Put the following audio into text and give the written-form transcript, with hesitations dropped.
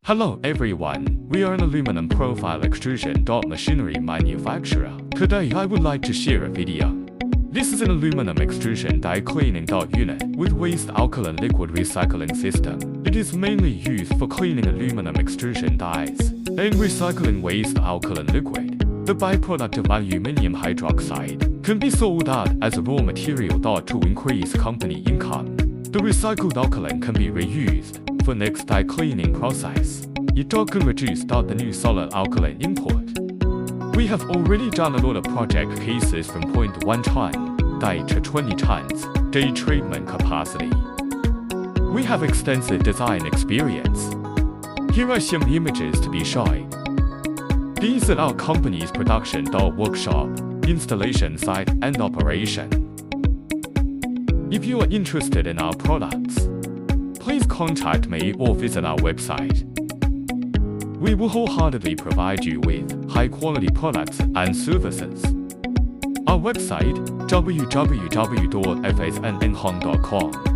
Hello everyone, we are an aluminum profile extrusion machinery manufacturer. Today I would like to share a video. This is an aluminum extrusion die cleaning unit with waste alkaline liquid recycling system. It is mainly used for cleaning aluminum extrusion dies and recycling waste alkaline liquid. The byproduct of aluminium hydroxide can be sold out as a raw material to increase company income. The recycled alkaline can be reused for next die cleaning process. It can reduce the new solid alkaline input. We have already done a lot of project cases from 0.1 ton die to 20 tons day treatment capacity. We have extensive design experience. Here are some images to be shown. These are our company's production workshop, installation site and operation. If you are interested in our products, please contact me or visit our website. We will wholeheartedly provide you with high-quality products and services. Our website www.fasnnhong.com